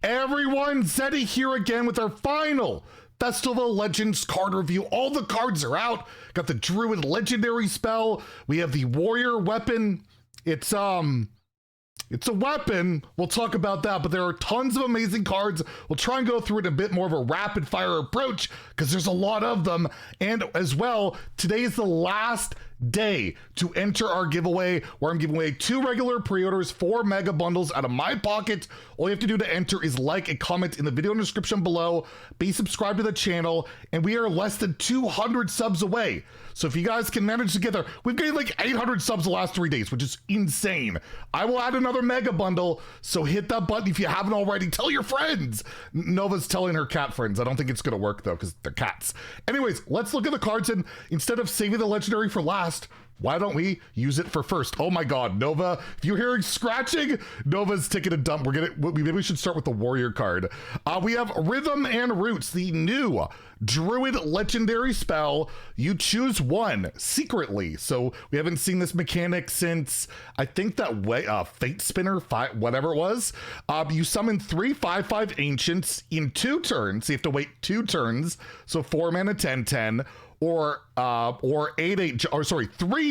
everyone? Zeddy here again with our final Festival Legends card review. All the cards are out. Got the Druid legendary spell. We have the warrior weapon. It's a weapon. We'll talk about that, but there are tons of amazing cards. We'll try and go through it a bit more of a rapid fire approach because there's a lot of them. And as well, today is the last day to enter our giveaway where I'm giving away 2 regular pre-orders, 4 mega bundles out of my pocket. All you have to do to enter is like and comment in the video description below, be subscribed to the channel, and we are less than 200 subs away. So if you guys can manage together, we've gained like 800 subs the last 3 days, which is insane. I will add another mega bundle, so hit that button if you haven't already. Tell your friends. Nova's telling her cat friends. I don't think it's gonna work though, because they're cats. Anyways, let's look at the cards, and instead of saving the legendary for last, why don't we use it for first? Oh my god, Nova, if you're hearing scratching, Nova's taking a dump. Maybe we should start with the warrior card. We have Rhythm and Roots, the new Druid legendary spell. You choose one secretly. So we haven't seen this mechanic since, I think that way, Fate Spinner, whatever it was. You summon 3 5/5 Ancients in 2 turns. So you have to wait 2 turns. So 4 mana 10/10. Or 3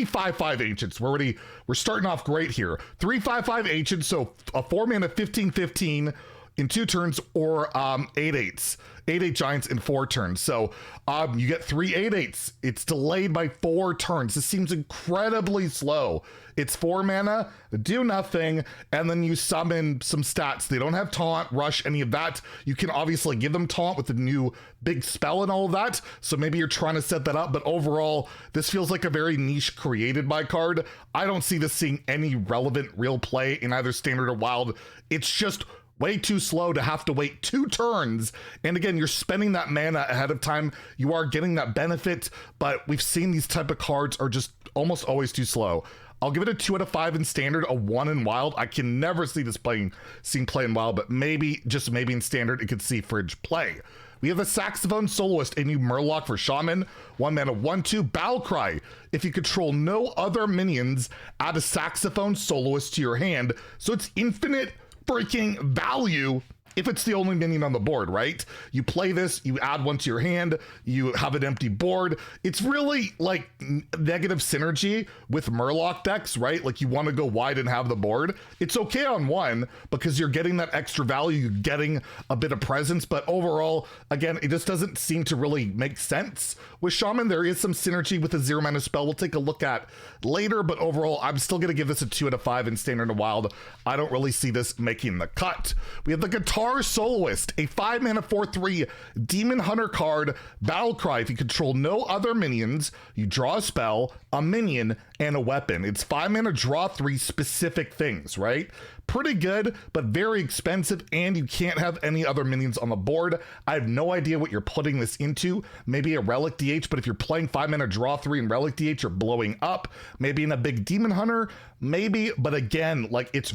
5/5 Ancients. We're starting off great here. 3 5/5 Ancients, so a 4 mana 15/15 in 2 turns, or 8/8 Giants in 4 turns. So you get 3 8/8. It's delayed by 4 turns. This seems incredibly slow. It's 4 mana, do nothing, and then you summon some stats. They don't have taunt, rush, any of that. You can obviously give them taunt with the new big spell and all of that, so maybe you're trying to set that up, but overall, this feels like a very niche created by card. I don't see this seeing any relevant real play in either standard or wild. It's just way too slow to have to wait 2 turns. And again, you're spending that mana ahead of time. You are getting that benefit, but we've seen these type of cards are just almost always too slow. I'll give it a 2 out of 5 in standard, a 1 in wild. I can never see this seen play in wild, but maybe, just maybe in standard, it could see Fridge play. We have the Saxophone Soloist, a new Murloc for Shaman. 1 mana 1/2 Battle Cry. If you control no other minions, add a Saxophone Soloist to your hand. So it's infinite freaking value if it's the only minion on the board, right? You play this, you add one to your hand, you have an empty board. It's really like negative synergy with Murloc decks, right? Like you want to go wide and have the board. It's okay on one because you're getting that extra value, you're getting a bit of presence, but overall, again, it just doesn't seem to really make sense. With Shaman, there is some synergy with a 0 mana spell we'll take a look at later, but overall, I'm still going to give this a 2 out of 5 in standard and wild. I don't really see this making the cut. We have the Guitar Soloist, a 5 mana 4/3 Demon Hunter card. Battle Cry. If you control no other minions, you draw a spell, a minion, and a weapon. It's 5 mana, draw 3 specific things, right? Pretty good, but very expensive, and you can't have any other minions on the board. I have no idea what you're putting this into. Maybe a Relic DH, but if you're playing 5 mana, draw 3 and Relic DH, you're blowing up. Maybe in a big Demon Hunter, maybe, but again, like it's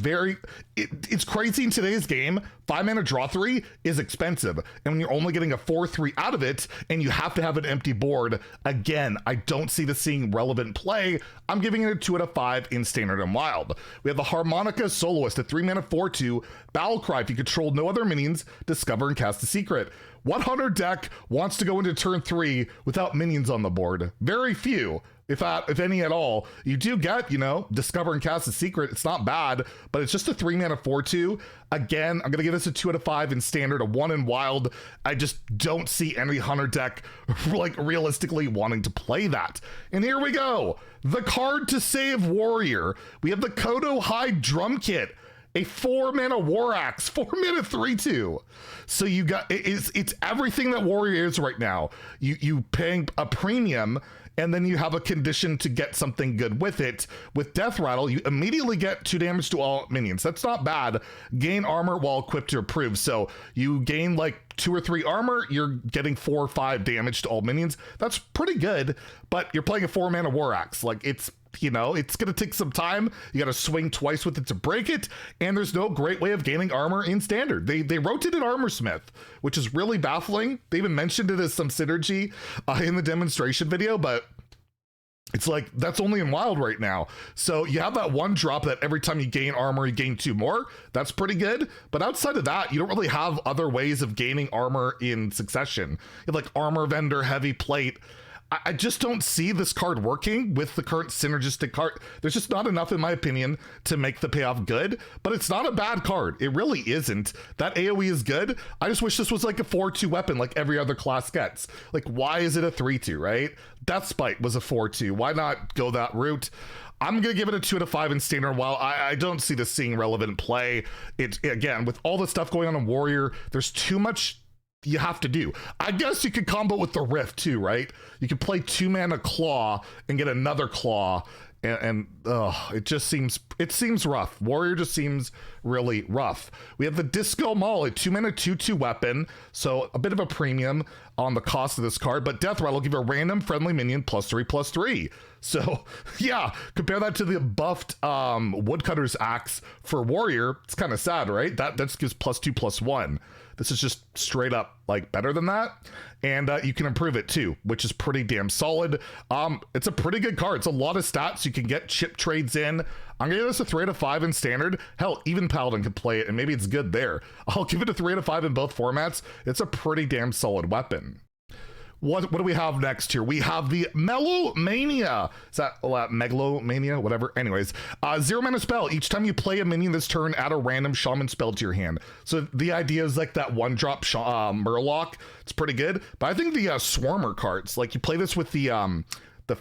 crazy in today's game. 5 mana, draw 3 is expensive, and when you're only getting a 4/3 out of it, and you have to have an empty board, again, I don't see this seeing relevant play. I'm giving it a 2 out of 5 in standard and wild. We have the Harmonica Soloist, a 3 mana 4/2 Battle Cry. If you control no other minions, discover and cast a secret. What hunter deck wants to go into turn 3 without minions on the board? Very few, if any at all. You do get, discover and cast a secret. It's not bad, but it's just a 3 mana 4/2. Again, I'm gonna give this a 2 out of 5 in standard, a 1 in wild. I just don't see any hunter deck like realistically wanting to play that. And here we go. The card to save warrior. We have the Kodo Hide Drum Kit, a 4 mana War Axe, 4 mana 3/2. So you got, it's everything that warrior is right now. You paying a premium, and then you have a condition to get something good with it. With Death Rattle, you immediately get 2 damage to all minions. That's not bad. Gain armor while equipped to approve. So you gain like 2 or 3 armor, you're getting 4 or 5 damage to all minions. That's pretty good, but you're playing a 4 mana War Axe. Like it's gonna take some time. You gotta swing twice with it to break it, and there's no great way of gaining armor in standard. They rotated Armor Smith, which is really baffling. They even mentioned it as some synergy in the demonstration video, but It's like, that's only in wild right now. So you have that one drop that every time you gain armor, you gain 2 more. That's pretty good. But outside of that, you don't really have other ways of gaining armor in succession. You have like armor vendor, heavy plate. I just don't see this card working with the current synergistic card. There's just not enough, in my opinion, to make the payoff good, but it's not a bad card. It really isn't. That AoE is good. I just wish this was like a 4-2 weapon like every other class gets. Like, why is it a 3-2, right? Deathspite was a 4-2. Why not go that route? I'm going to give it a 2 out of 5 in standard. While I don't see this seeing relevant play, it again, with all the stuff going on in Warrior, there's too much you have to do. I guess you could combo with the Rift too, right? You could play 2 mana Claw and get another Claw, and it seems rough. Warrior just seems really rough. We have the Disco Maul, a 2 mana 2/2 weapon, so a bit of a premium on the cost of this card, but Death Rattle will give a random friendly minion +3/+3. So yeah, compare that to the buffed Woodcutter's Axe for Warrior. It's kind of sad, right? That just gives +2/+1. This is just straight up like better than that. And you can improve it too, which is pretty damn solid. It's a pretty good card. It's a lot of stats. You can get chip trades in. I'm gonna give this a 3 out of 5 in standard. Hell, even Paladin could play it and maybe it's good there. I'll give it a 3 out of 5 in both formats. It's a pretty damn solid weapon. What do we have next here? We have the Melomania. Is that Megalomania? Whatever. Anyways, 0 mana spell. Each time you play a minion this turn, add a random shaman spell to your hand. So the idea is like that 1-drop Murloc. It's pretty good. But I think the Swarmer cards, like you play this with the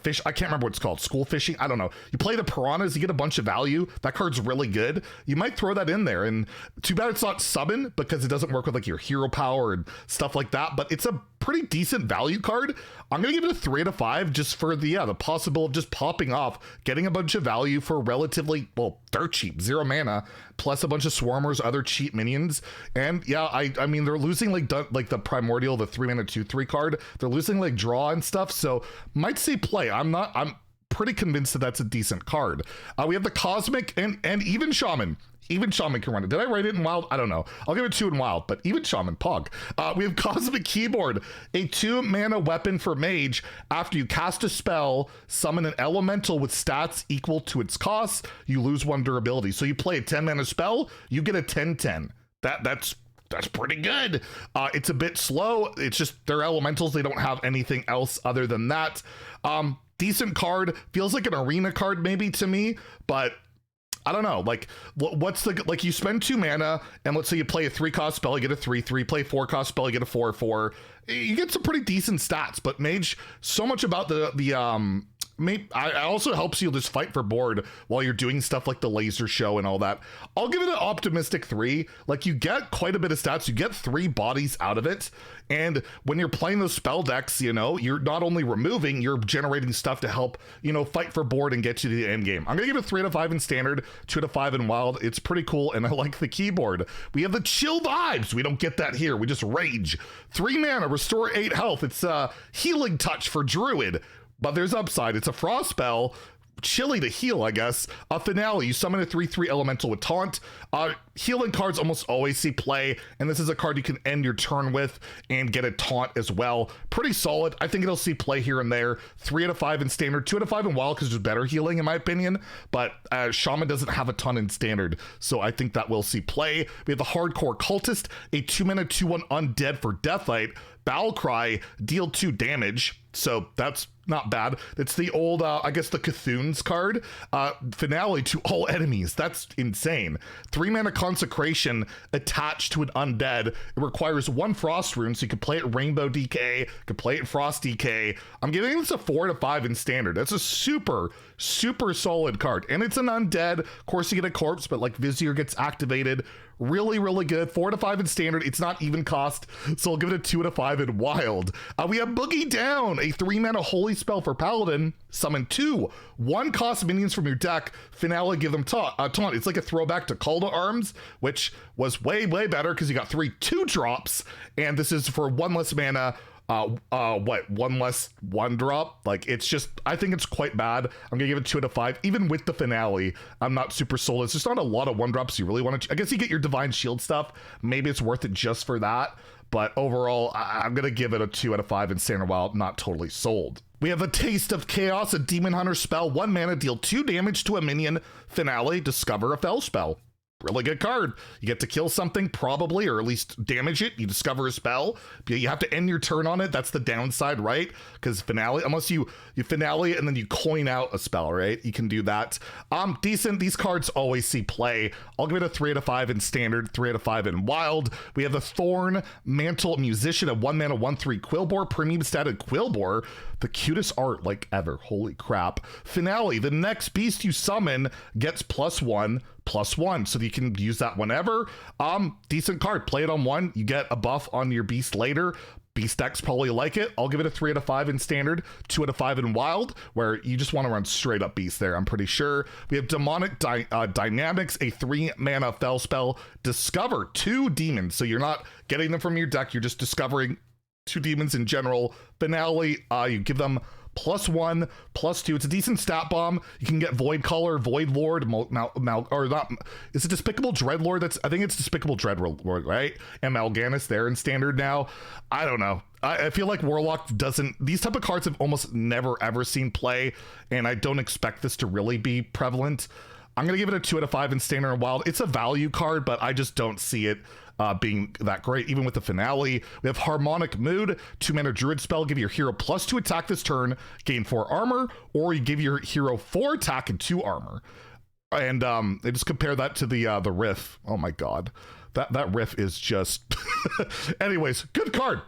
fish, I can't remember what it's called, school fishing, I don't know. You play the piranhas, you get a bunch of value. That card's really good. You might throw that in there, and too bad it's not summon because it doesn't work with like your hero power and stuff like that, but it's a pretty decent value card. I'm gonna give it a 3 out of 5 just for the possibility of just popping off, getting a bunch of value for relatively, well, dirt cheap, 0 mana, plus a bunch of swarmers, other cheap minions. And yeah, I mean, they're losing like the primordial, the 3 mana 2/3 card. They're losing like draw and stuff, so might see play. I'm pretty convinced that that's a decent card. We have the Cosmic and even Shaman. Even Shaman can run it. Did I write it in Wild? I don't know. I'll give it 2 in Wild, but even Shaman, Pog. We have Cosmic Keyboard, a 2 mana weapon for Mage. After you cast a spell, summon an elemental with stats equal to its cost, you lose 1 durability. So you play a 10 mana spell, you get a 10/10. That's pretty good. It's a bit slow. It's just they're elementals. They don't have anything else other than that. Decent card. Feels like an arena card maybe to me, but I don't know, like, what's the, like, you spend 2 mana, and let's say you play a 3-cost spell, you get a 3/3, play a 4-cost spell, you get a 4/4, you get some pretty decent stats, but Mage, so much about it also helps you just fight for board while you're doing stuff like the laser show and all that. I'll give it an optimistic 3. Like, you get quite a bit of stats, you get 3 bodies out of it, and when you're playing those spell decks, you know, you're not only removing, you're generating stuff to help, you know, fight for board and get you to the end game. I'm gonna give it a 3 out of 5 in standard, 2 out of 5 in wild. It's pretty cool, and I like the keyboard. We have the chill vibes. We don't get that here. We just rage. 3 mana, restore 8 health. It's a healing touch for Druid. But there's upside. It's a frost spell, chilly to heal, I guess. A finale, you summon a 3/3 elemental with taunt. Healing cards almost always see play, and this is a card you can end your turn with and get a taunt as well. Pretty solid. I think it'll see play here and there. 3 out of 5 in standard, 2 out of 5 in wild because there's better healing in my opinion, but Shaman doesn't have a ton in standard, so I think that will see play. We have the Hardcore Cultist, a 2 mana 2/1 undead for Deathlight. Battle Cry, deal 2 damage, so that's not bad. It's the old, I guess the Cthulhu's card. Finale to all enemies. That's insane. 3 mana Consecration attached to an undead. It requires 1 frost rune, so you can play it Rainbow DK, you can play it Frost DK. I'm giving this a 4 out of 5 in standard. That's a super solid card. And it's an undead. Of course you get a corpse, but like Vizier gets activated. Really good. 4 out of 5 in standard. It's not even cost, so I'll give it a 2 out of 5 in wild. We have Boogie Down, a 3 mana holy spell for Paladin. Summon 2 1-cost minions from your deck. Finale, give them taunt. It's like a throwback to Call to Arms, which was way better because you got 3 2-drops, and this is for 1 less mana. 1 less 1-drop. Like, it's just, I think it's quite bad. I'm gonna give it 2 out of 5. Even with the finale, I'm not super sold. It's just not a lot of 1-drops you really want to, I guess you get your Divine Shield stuff. Maybe it's worth it just for that. but overall, I'm going to give it a 2 out of 5 in standard while not totally sold. We have a Taste of Chaos, a Demon Hunter spell, 1 mana, deal 2 damage to a minion. Finale, discover a Fel spell. Really good card. You get to kill something, probably, or at least damage it. You discover a spell. You have to end your turn on it. That's the downside, right? Because Finale, unless you Finale and then you coin out a spell, right? You can do that. Decent. These cards always see play. I'll give it a 3 out of 5 in standard, 3 out of 5 in wild. We have the Thorn Mantle Musician, a 1 mana, 1/3 Quillbore, premium statted Quillbore. The cutest art like ever. Holy crap. Finale, the next beast you summon gets +1/+1, so you can use that whenever. Decent card. Play it on 1. You get a buff on your beast later. Beast decks probably like it. I'll give it a 3 out of 5 in standard, 2 out of 5 in wild, where you just want to run straight up beast there, I'm pretty sure. We have Demonic Dynamics, a 3 mana Fel spell. Discover 2 demons, so you're not getting them from your deck, you're just discovering 2 demons in general. Finale, you give them +1/+2. It's a decent stat bomb. You can get Void Caller, Void Lord, or not. Is it Despicable Dreadlord? I think it's Despicable Dreadlord, right? And Mal'Ganis there in standard now. I don't know. I feel like Warlock doesn't. These type of cards have almost never ever seen play, and I don't expect this to really be prevalent. I'm gonna give it a 2 out of 5 in standard and wild. It's a value card, but I just don't see it being that great, even with the Finale. We have Harmonic Mood, 2 mana Druid spell, give your hero +2 attack this turn, gain 4 armor, or you give your hero 4 attack and 2 armor. And they just compare that to the Riff. Oh my god. That Riff is just anyways, good card.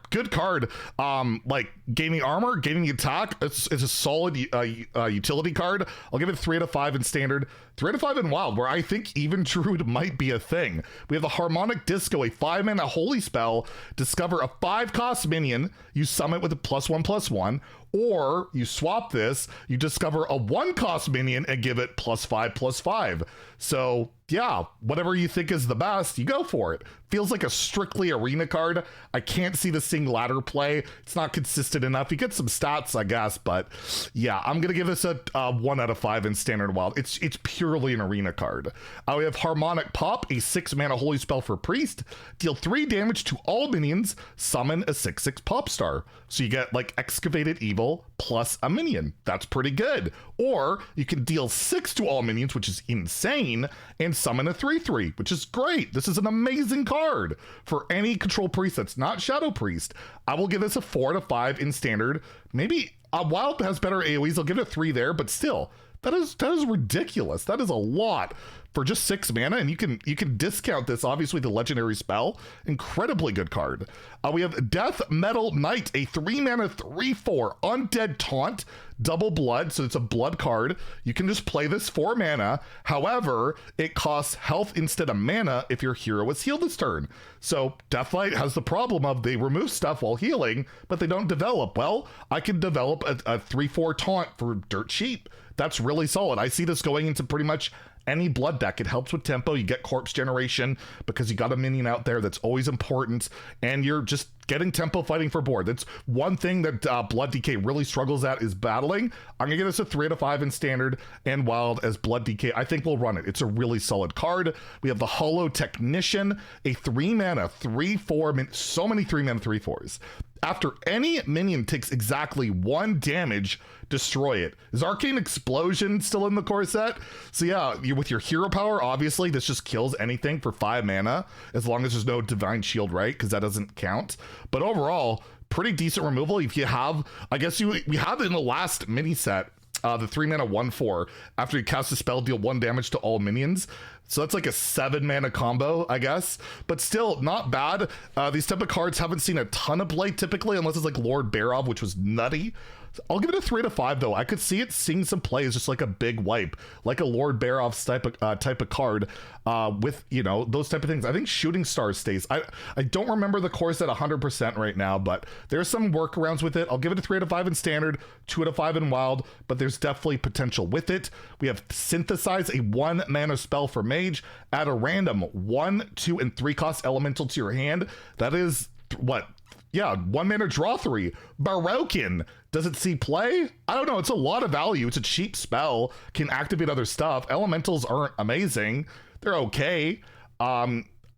Like gaining armor, gaining attack, it's a solid utility card. I'll give it 3 out of 5 in standard, 3 out of 5 in wild, where I think even Druid might be a thing. We have the Harmonic Disco, a 5 mana holy spell. Discover a 5-cost minion, you summon it with a +1/+1, or you swap this, you discover a 1-cost minion and give it +5/+5. So yeah, whatever you think is the best, you go for it. Feels like a strictly arena card. I can't see the Sing ladder play. It's not consistent enough. You get some stats, I guess, but yeah, I'm gonna give this a 1 out of 5 in standard wild. It's purely an arena card. We have Harmonic Pop, a 6 mana holy spell for priest. Deal 3 damage to all minions. Summon a 6/6 pop star. So you get like Excavated Evil plus a minion. That's pretty good. Or you can deal 6 to all minions, which is insane, and summon a 3/3, which is great. This is an amazing card for any control priest that's not Shadow Priest. I will give this a 4 out of 5 in standard. Maybe Wild has better AoEs. I'll give it a 3 there, but still, that is ridiculous. That is a lot for just 6 mana, and you can discount this, obviously, the legendary spell. Incredibly good card. We have Death Metal Knight, a 3 mana 3/4 undead taunt, double blood, so it's a blood card. You can just play this 4 mana. However, it costs health instead of mana if your hero is healed this turn. So Deathlight has the problem of they remove stuff while healing, but they don't develop. Well, I can develop a 3/4 taunt for dirt cheap. That's really solid. I see this going into pretty much any blood deck. It helps with tempo. You get corpse generation because you got a minion out there that's always important, and you're just getting tempo fighting for board. That's one thing that Blood DK really struggles at, is battling. I'm gonna give this a 3 out of 5 in standard and wild, as Blood DK I think will run it. It's a really solid card. We have the Hollow Technician, a 3 mana 3/4, so many 3 mana 3/4s. After any minion takes exactly 1 damage, destroy it. Is Arcane Explosion still in the core set? So yeah, with your hero power, obviously this just kills anything for 5 mana, as long as there's no Divine Shield, right? Because that doesn't count. But overall, pretty decent removal. If you have, I guess we have it in the last mini set, the 3 mana 1/4. After you cast a spell, deal 1 damage to all minions. So that's like a 7 mana combo, I guess, but still not bad. These type of cards haven't seen a ton of play typically, unless it's like Lord Barov, which was nutty. I'll give it a 3 out of 5 though. I could see it seeing some play as just like a big wipe, like a Lord Barov's type of card, with, you know, those type of things. I think Shooting Star stays. I don't remember the core set 100% right now, but there's some workarounds with it. I'll give it a 3 out of 5 in standard, 2 out of 5 in wild, but there's definitely potential with it. We have Synthesize, a 1 mana spell for mage. Add a random 1, 2, and 3 cost elemental to your hand. That is what? Yeah, 1 mana draw 3. Barokin. Does it see play? I don't know. It's a lot of value. It's a cheap spell. Can activate other stuff. Elementals aren't amazing. They're okay.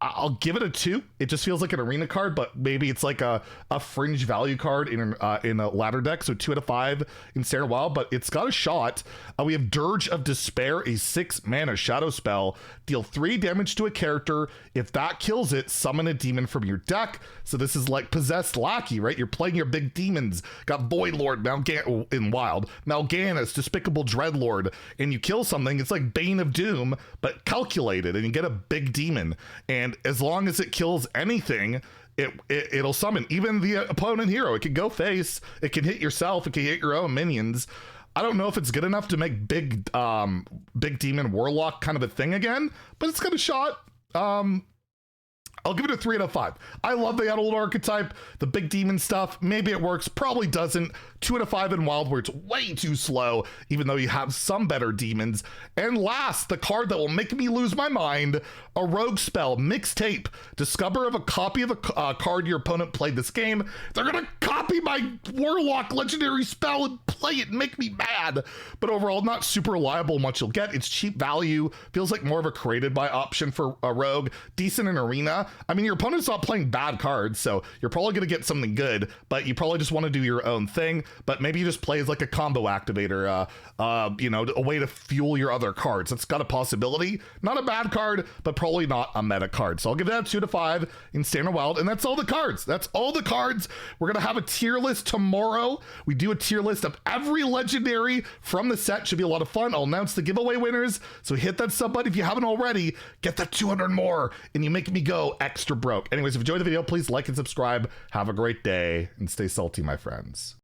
I'll give it a 2. It just feels like an arena card, but maybe it's like a fringe value card in a ladder deck. So 2 out of 5 in Standard Wild, but it's got a shot. We have Dirge of Despair, a 6-mana shadow spell. Deal 3 damage to a character. If that kills it, summon a demon from your deck. So this is like Possessed Lackey, right? You're playing your big demons. Got Void Lord, in Wild, Mal'Ganis, Despicable Dreadlord, and you kill something. It's like Bane of Doom, but calculated, and you get a big demon. And as long as it kills anything, it'll summon even the opponent hero. It can go face, it can hit yourself, it can hit your own minions. I don't know if it's good enough to make big demon warlock kind of a thing again, but it's got a shot. I'll give it a 3 out of 5. I love the old archetype, the big demon stuff. Maybe it works, probably doesn't. 2 out of 5 in Wild, where it's way too slow, even though you have some better demons. And last, the card that will make me lose my mind, a rogue spell, Mixtape. Discover of a copy of a card your opponent played this game. They're gonna copy my warlock legendary spell and play it and make me mad. But overall, not super reliable much you'll get. It's cheap value, feels like more of a created by option for a rogue. Decent in arena. I mean, your opponent's not playing bad cards, so you're probably gonna get something good, but you probably just want to do your own thing. But maybe you just play as like a combo activator, you know, a way to fuel your other cards. That's got a possibility. Not a bad card, but probably not a meta card. So I'll give that 2 to 5 in Standard Wild, and that's all the cards. That's all the cards. We're gonna have a tier list tomorrow. We do a tier list of every legendary from the set. Should be a lot of fun. I'll announce the giveaway winners. So hit that sub button if you haven't already. Get that 200 more, and you make me go extra broke. Anyways, if you enjoyed the video, please like and subscribe. Have a great day, and stay salty, my friends.